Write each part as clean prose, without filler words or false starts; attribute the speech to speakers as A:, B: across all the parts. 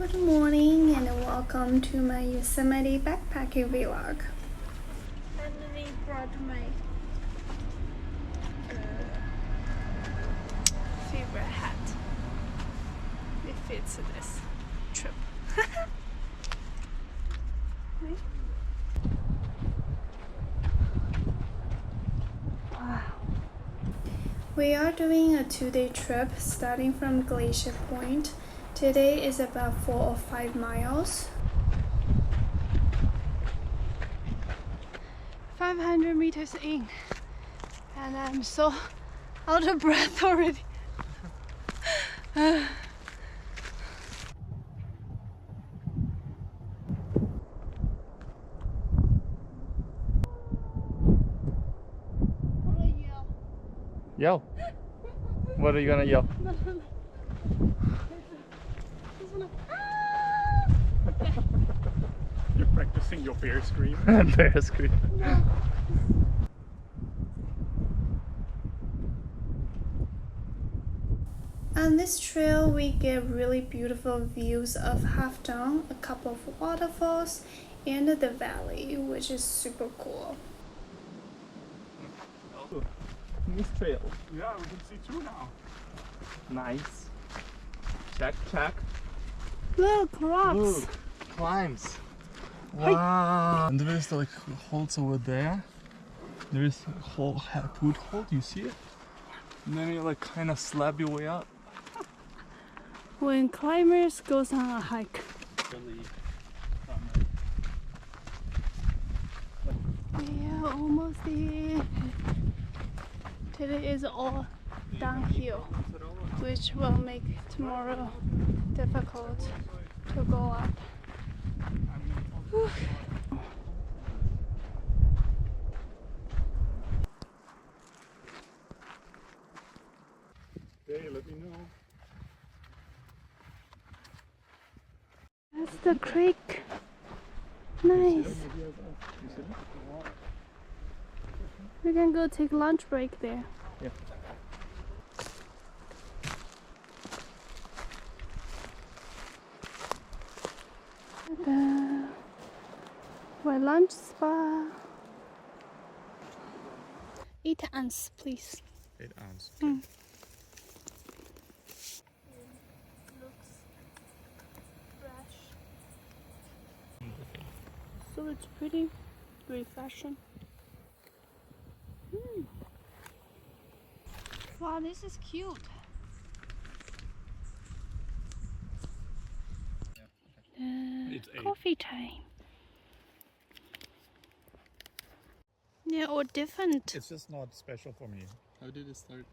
A: Good morning and welcome to my Yosemite backpacking vlog. Finally brought my favorite hat. It fits this trip. Wow. We are doing a 2-day trip starting from Glacier Point. Today is about 4 or 5 miles. 500 meters in, and I'm so out of breath already.
B: Yell. What are you gonna yell?
C: You're practicing your bear scream.
B: Bear scream.
A: No. On this trail, we get really beautiful views of Half Dome, a couple of waterfalls, and the valley, which is super cool.
B: This trail.
C: Yeah, we can see two now.
B: Nice. Check, check.
A: Look, rocks!
B: Look, climbs. Wow. And there is like holes over there. There is a whole good hole, you see it? And then you like kind of slab your way up.
A: When climbers goes on a hike. We are almost there. Today is all downhill, which will make tomorrow difficult to go up. Whew.
C: Hey, let me know.
A: That's the creek. Nice. We can go take lunch break there.
B: Yeah.
A: The lunch spa. 8 ounce, please.
C: 8 ounce.
A: Looks fresh. So it's pretty refreshing. Wow, this is cute.
C: It's 8.
A: Coffee time. Yeah, or different.
C: It's just not special for me. How did it start?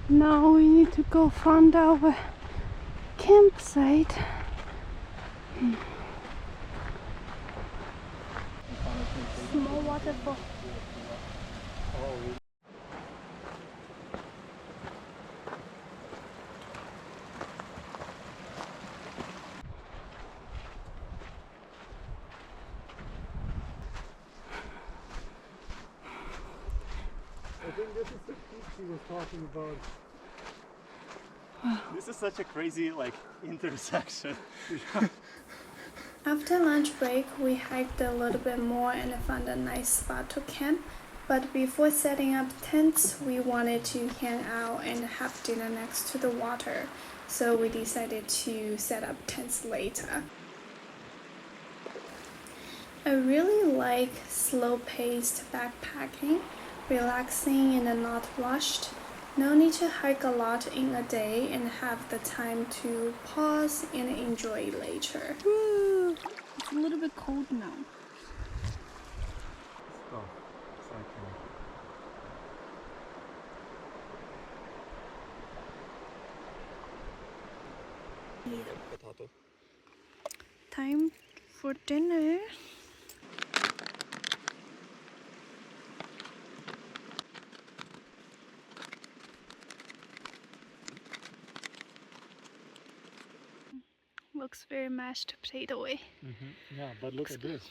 A: Now we need to go find our campsite. Small waterfall.
C: I think this is the peak she was talking about.
B: This is such a crazy like intersection.
A: After lunch break, we hiked a little bit more and found a nice spot to camp. But before setting up tents, we wanted to hang out and have dinner next to the water. So we decided to set up tents later. I really like slow-paced backpacking, relaxing and not rushed. No need to hike a lot in a day and have the time to pause and enjoy later. Woo! It's a little bit cold now.
C: Stop cycling. Potato.
A: Time for dinner. Looks very mashed potato-y.
C: Yeah, but look at this.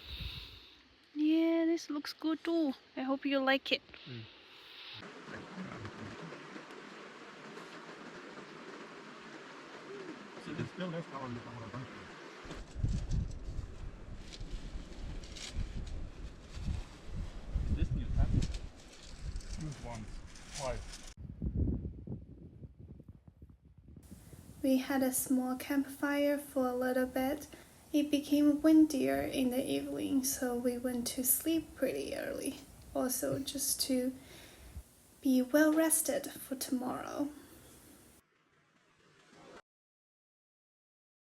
A: Yeah, this looks good too. I hope you like it.
C: So there's still left our bunker.
B: Is this new tab? Used once. Why?
A: We had a small campfire for a little bit. It became windier in the evening, so we went to sleep pretty early. Also, just to be well rested for tomorrow.